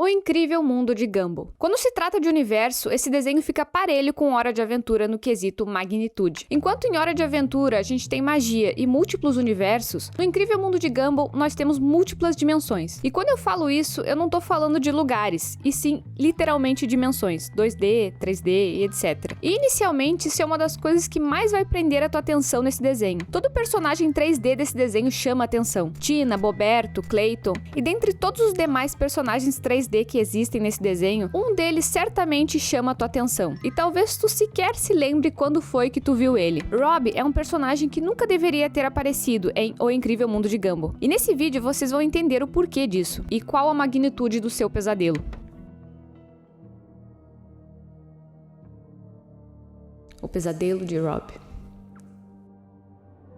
O Incrível Mundo de Gumball. Quando se trata de universo, esse desenho fica parelho com Hora de Aventura no quesito magnitude. Enquanto em Hora de Aventura a gente tem magia e múltiplos universos, no Incrível Mundo de Gumball nós temos múltiplas dimensões. E quando eu falo isso, eu não tô falando de lugares, e sim literalmente dimensões, 2D, 3D e etc. E inicialmente isso é uma das coisas que mais vai prender a tua atenção nesse desenho. Todo personagem 3D desse desenho chama atenção. Tina, Boberto, Clayton, e dentre todos os demais personagens 3D que existem nesse desenho, um deles certamente chama a tua atenção. E talvez tu sequer se lembre quando foi que tu viu ele. Rob é um personagem que nunca deveria ter aparecido em O Incrível Mundo de Gumball. E nesse vídeo vocês vão entender o porquê disso e qual a magnitude do seu pesadelo. O pesadelo de Rob.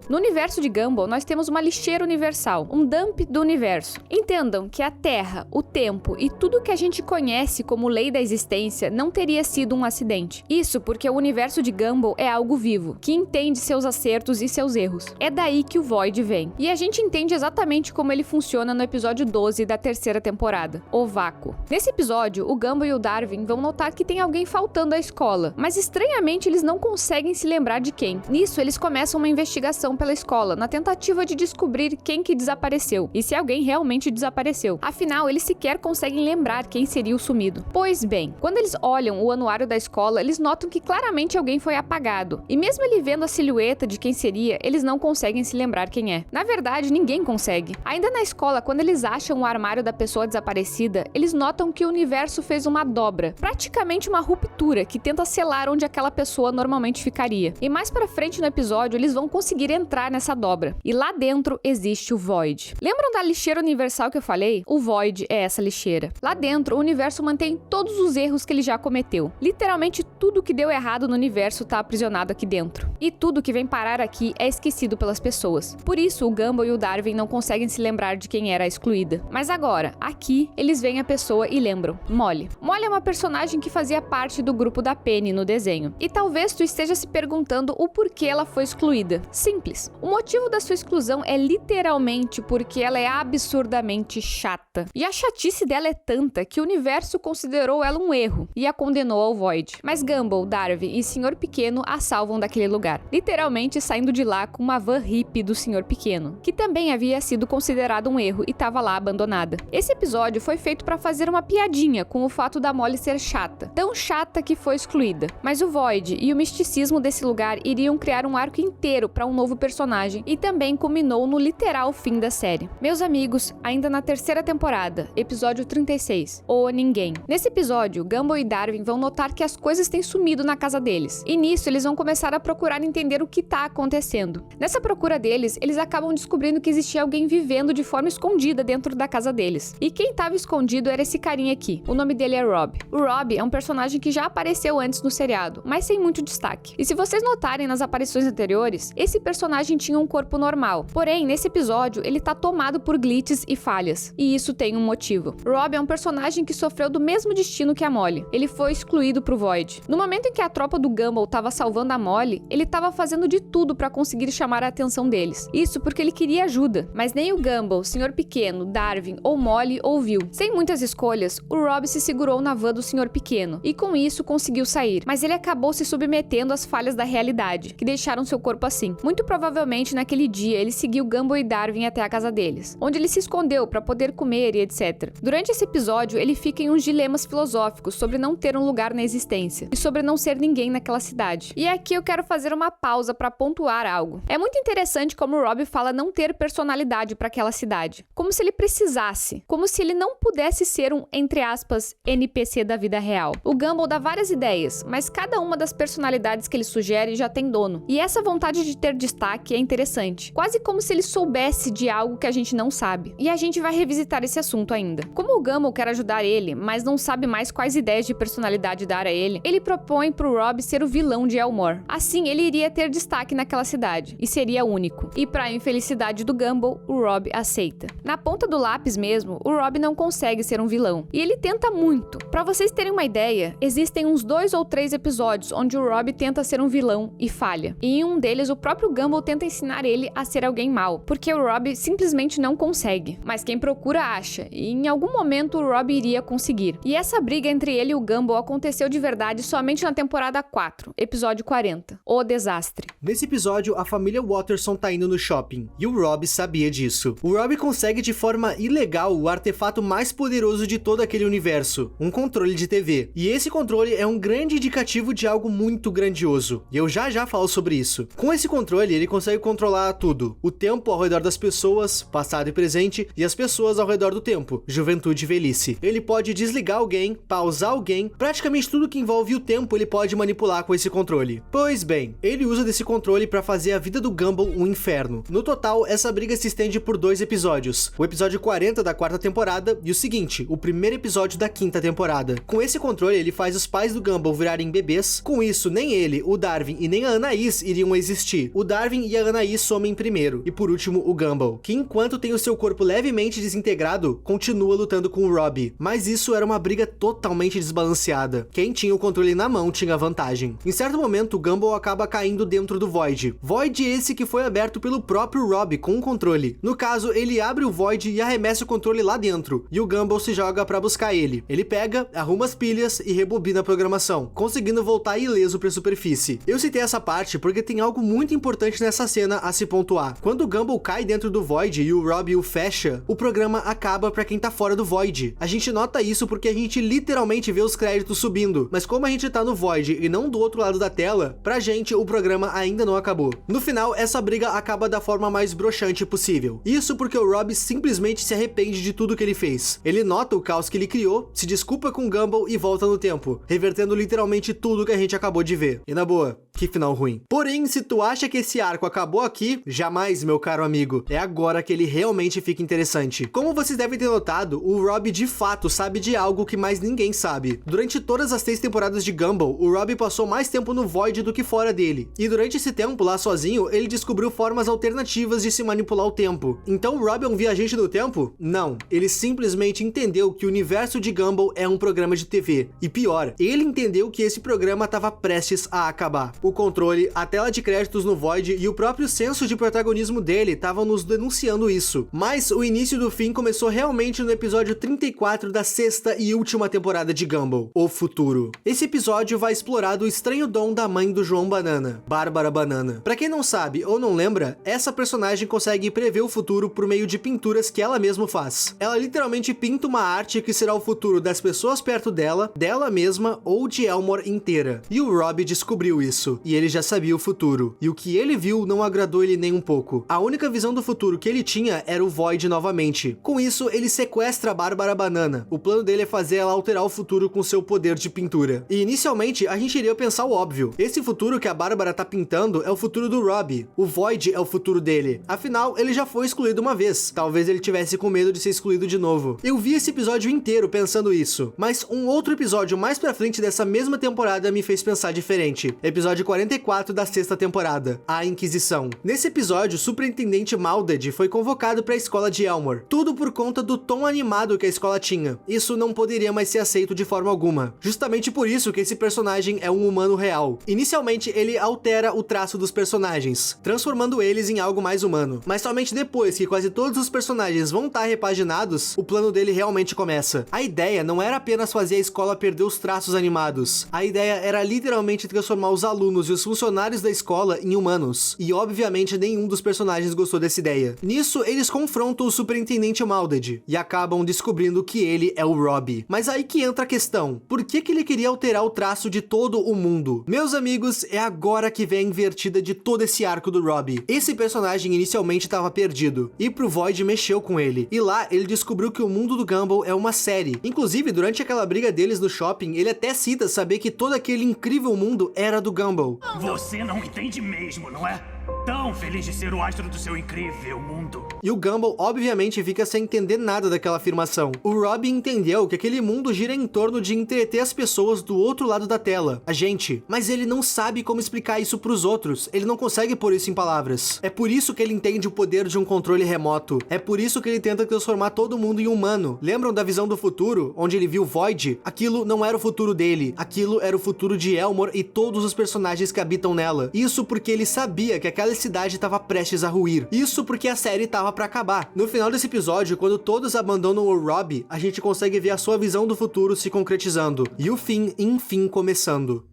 No universo de Gumball, nós temos uma lixeira universal, um dump do universo. Entendam que a Terra, o tempo e tudo que a gente conhece como lei da existência não teria sido um acidente. Isso porque o universo de Gumball é algo vivo, que entende seus acertos e seus erros. É daí que o Void vem. E a gente entende exatamente como ele funciona no episódio 12 da terceira temporada, o vácuo. Nesse episódio, o Gumball e o Darwin vão notar que tem alguém faltando à escola, mas estranhamente eles não conseguem se lembrar de quem. Nisso, eles começam uma investigação pela escola, na tentativa de descobrir quem que desapareceu, e se alguém realmente desapareceu. Afinal, eles sequer conseguem lembrar quem seria o sumido. Pois bem, quando eles olham o anuário da escola, eles notam que claramente alguém foi apagado, e mesmo ele vendo a silhueta de quem seria, eles não conseguem se lembrar quem é. Na verdade, ninguém consegue. Ainda na escola, quando eles acham o armário da pessoa desaparecida, eles notam que o universo fez uma dobra, praticamente uma ruptura que tenta selar onde aquela pessoa normalmente ficaria. E mais pra frente no episódio, eles vão conseguir entrar nessa dobra. E lá dentro existe o Void. Lembram da lixeira universal que eu falei? O Void é essa lixeira. Lá dentro, o universo mantém todos os erros que ele já cometeu. Literalmente tudo que deu errado no universo tá aprisionado aqui dentro. E tudo que vem parar aqui é esquecido pelas pessoas. Por isso, o Gumball e o Darwin não conseguem se lembrar de quem era a excluída. Mas agora, aqui, eles veem a pessoa e lembram. Molly. Molly é uma personagem que fazia parte do grupo da Penny no desenho. E talvez tu esteja se perguntando o porquê ela foi excluída. Simples. O motivo da sua exclusão é literalmente porque ela é absurdamente chata. E a chatice dela é tanta que o universo considerou ela um erro e a condenou ao Void. Mas Gumball, Darwin e Sr. Pequeno a salvam daquele lugar, literalmente saindo de lá com uma van hippie do Sr. Pequeno, que também havia sido considerado um erro e estava lá abandonada. Esse episódio foi feito para fazer uma piadinha com o fato da Molly ser chata, tão chata que foi excluída. Mas o Void e o misticismo desse lugar iriam criar um arco inteiro para um novo personagem e também culminou no literal fim da série. Meus amigos, ainda na terceira temporada, episódio 36, O Ninguém. Nesse episódio, Gumball e Darwin vão notar que as coisas têm sumido na casa deles. E nisso, eles vão começar a procurar entender o que tá acontecendo. Nessa procura deles, eles acabam descobrindo que existia alguém vivendo de forma escondida dentro da casa deles. E quem tava escondido era esse carinha aqui. O nome dele é Rob. O Rob é um personagem que já apareceu antes no seriado, mas sem muito destaque. E se vocês notarem nas aparições anteriores, esse personagem tinha um corpo normal. Porém, nesse episódio, ele tá tomado por glitches e falhas. E isso tem um motivo. Rob é um personagem que sofreu do mesmo destino que a Molly. Ele foi excluído pro Void. No momento em que a tropa do Gumball tava salvando a Molly, ele tava fazendo de tudo pra conseguir chamar a atenção deles. Isso porque ele queria ajuda. Mas nem o Gumball, Sr. Pequeno, Darwin ou Molly ouviu. Sem muitas escolhas, o Rob se segurou na van do Sr. Pequeno. E com isso conseguiu sair. Mas ele acabou se submetendo às falhas da realidade, que deixaram seu corpo assim. Muito provavelmente naquele dia ele seguiu Gumball e Darwin até a casa deles, onde ele se escondeu para poder comer e etc. Durante esse episódio, ele fica em uns dilemas filosóficos sobre não ter um lugar na existência e sobre não ser ninguém naquela cidade. E aqui eu quero fazer uma pausa para pontuar algo. É muito interessante como o Rob fala não ter personalidade para aquela cidade, como se ele precisasse, como se ele não pudesse ser um, entre aspas, NPC da vida real. O Gumball dá várias ideias, mas cada uma das personalidades que ele sugere já tem dono. E essa vontade de ter destaque é interessante, quase como se ele soubesse de algo que a gente não sabe. E a gente vai revisitar esse assunto ainda. Como o Gumball quer ajudar ele, mas não sabe mais quais ideias de personalidade dar a ele, ele propõe pro Rob ser o vilão de Elmore. Assim, ele iria ter destaque naquela cidade, e seria único. E pra infelicidade do Gumball, o Rob aceita. Na ponta do lápis mesmo, o Rob não consegue ser um vilão, e ele tenta muito. Pra vocês terem uma ideia, existem uns 2 ou 3 episódios onde o Rob tenta ser um vilão e falha. E em um deles, o próprio Gumball Gumball tenta ensinar ele a ser alguém mau, porque o Robbie simplesmente não consegue. Mas quem procura acha, e em algum momento o Robbie iria conseguir. E essa briga entre ele e o Gumball aconteceu de verdade somente na temporada 4, episódio 40, O Desastre. Nesse episódio, a família Watterson tá indo no shopping, e o Robbie sabia disso. O Robbie consegue de forma ilegal o artefato mais poderoso de todo aquele universo, um controle de TV. E esse controle é um grande indicativo de algo muito grandioso, e eu já falo sobre isso. Com esse controle, ele consegue controlar tudo: o tempo ao redor das pessoas, passado e presente, e as pessoas ao redor do tempo, juventude e velhice. Ele pode desligar alguém, pausar alguém, praticamente tudo que envolve o tempo ele pode manipular com esse controle. Pois bem, ele usa desse controle para fazer a vida do Gumball um inferno. No total, essa briga se estende por 2 episódios, o episódio 40 da 4ª temporada e o seguinte, o primeiro episódio da 5ª temporada. Com esse controle, ele faz os pais do Gumball virarem bebês. Com isso, nem ele, o Darwin e nem a Anaís iriam existir. O Darwin e a Anaís somem primeiro. E por último, o Gumball, que enquanto tem o seu corpo levemente desintegrado, continua lutando com o Robbie. Mas isso era uma briga totalmente desbalanceada. Quem tinha o controle na mão tinha vantagem. Em certo momento, o Gumball acaba caindo dentro do Void. Void esse que foi aberto pelo próprio Robbie com o controle. No caso, ele abre o Void e arremessa o controle lá dentro. E o Gumball se joga pra buscar ele. Ele pega, arruma as pilhas e rebobina a programação, conseguindo voltar ileso pra superfície. Eu citei essa parte porque tem algo muito importante nessa cena a se pontuar. Quando o Gumball cai dentro do Void e o Robbie o fecha, o programa acaba pra quem tá fora do Void. A gente nota isso porque a gente literalmente vê os créditos subindo, mas como a gente tá no Void e não do outro lado da tela, pra gente o programa ainda não acabou. No final, essa briga acaba da forma mais broxante possível. Isso porque o Robbie simplesmente se arrepende de tudo que ele fez. Ele nota o caos que ele criou, se desculpa com o Gumball e volta no tempo, revertendo literalmente tudo que a gente acabou de ver. E na boa, que final ruim. Porém, se tu acha que esse arco acabou aqui, jamais, meu caro amigo. É agora que ele realmente fica interessante. Como vocês devem ter notado, o Robbie de fato sabe de algo que mais ninguém sabe. Durante todas as 3 temporadas de Gumball, o Robbie passou mais tempo no Void do que fora dele. E durante esse tempo, lá sozinho, ele descobriu formas alternativas de se manipular o tempo. Então o Robbie é um viajante do tempo? Não. Ele simplesmente entendeu que o universo de Gumball é um programa de TV. E pior, ele entendeu que esse programa estava prestes a acabar. O controle, a tela de créditos no Void e o próprio senso de protagonismo dele estavam nos denunciando isso. Mas o início do fim começou realmente no episódio 34 da 6ª e última temporada de Gumball, O Futuro. Esse episódio vai explorar o estranho dom da mãe do João Banana, Bárbara Banana. Pra quem não sabe ou não lembra, essa personagem consegue prever o futuro por meio de pinturas que ela mesma faz. Ela literalmente pinta uma arte que será o futuro das pessoas perto dela, dela mesma ou de Elmore inteira. E o Robbie descobriu isso, e ele já sabia o futuro. E o que ele viu não agradou ele nem um pouco. A única visão do futuro que ele tinha era o Void novamente. Com isso, ele sequestra a Bárbara Banana. O plano dele é fazer ela alterar o futuro com seu poder de pintura. E inicialmente, a gente iria pensar o óbvio. Esse futuro que a Bárbara tá pintando é o futuro do Robbie. O Void é o futuro dele. Afinal, ele já foi excluído uma vez. Talvez ele tivesse com medo de ser excluído de novo. Eu vi esse episódio inteiro pensando isso. Mas um outro episódio mais pra frente dessa mesma temporada me fez pensar diferente. Episódio 44 da 6ª temporada, A Inquisição. Nesse episódio, o Superintendente Malded foi convocado para a escola de Elmore. Tudo por conta do tom animado que a escola tinha. Isso não poderia mais ser aceito de forma alguma. Justamente por isso que esse personagem é um humano real. Inicialmente, ele altera o traço dos personagens, transformando eles em algo mais humano. Mas somente depois que quase todos os personagens vão estar repaginados, o plano dele realmente começa. A ideia não era apenas fazer a escola perder os traços animados. A ideia era literalmente transformar os alunos e os funcionários da escola em humanos. E obviamente nenhum dos personagens gostou dessa ideia. Nisso, eles confrontam o Superintendente Malded e acabam descobrindo que ele é o Robbie. Mas aí que entra a questão. Por que ele queria alterar o traço de todo o mundo? Meus amigos, é agora que vem a invertida de todo esse arco do Robbie. Esse personagem inicialmente estava perdido, e pro Void mexeu com ele. E lá, ele descobriu que o mundo do Gumball é uma série. Inclusive, durante aquela briga deles no shopping, ele até cita saber que todo aquele incrível mundo era do Gumball. Você não entende mesmo, não é? Tão feliz de ser o astro do seu incrível mundo. E o Gumball, obviamente, fica sem entender nada daquela afirmação. O Robbie entendeu que aquele mundo gira em torno de entreter as pessoas do outro lado da tela, a gente. Mas ele não sabe como explicar isso pros outros. Ele não consegue pôr isso em palavras. É por isso que ele entende o poder de um controle remoto. É por isso que ele tenta transformar todo mundo em humano. Lembram da visão do futuro, onde ele viu Void? Aquilo não era o futuro dele. Aquilo era o futuro de Elmore e todos os personagens que habitam nela. Isso porque ele sabia que aquela cidade estava prestes a ruir. Isso porque a série estava para acabar. No final desse episódio, quando todos abandonam o Robb, a gente consegue ver a sua visão do futuro se concretizando e o fim, enfim, começando.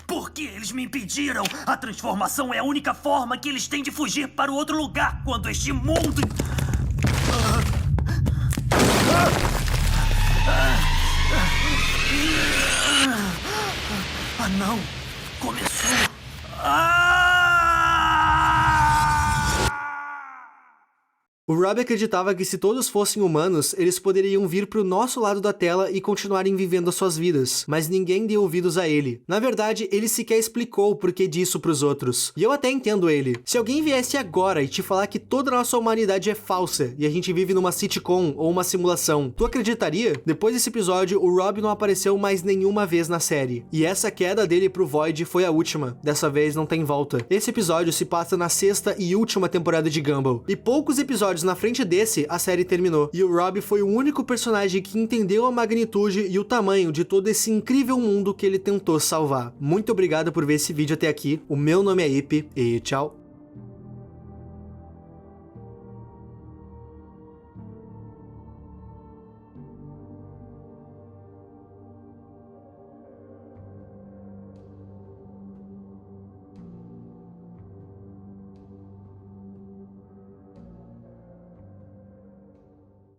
Por que eles me impediram? A transformação é a única forma que eles têm de fugir para o outro lugar quando este mundo... Ah, não! Começou! O Robb acreditava que se todos fossem humanos, eles poderiam vir pro nosso lado da tela e continuarem vivendo as suas vidas, mas ninguém deu ouvidos a ele. Na verdade, ele sequer explicou o porquê disso pros outros. E eu até entendo ele. Se alguém viesse agora e te falar que toda a nossa humanidade é falsa e a gente vive numa sitcom ou uma simulação, tu acreditaria? Depois desse episódio, o Robb não apareceu mais nenhuma vez na série. E essa queda dele pro Void foi a última. Dessa vez não tem volta. Esse episódio se passa na 6ª e última temporada de Gumball. E poucos episódios na frente desse, a série terminou. E o Robb foi o único personagem que entendeu a magnitude e o tamanho de todo esse incrível mundo que ele tentou salvar. Muito obrigado por ver esse vídeo até aqui. O meu nome é Ipe e tchau.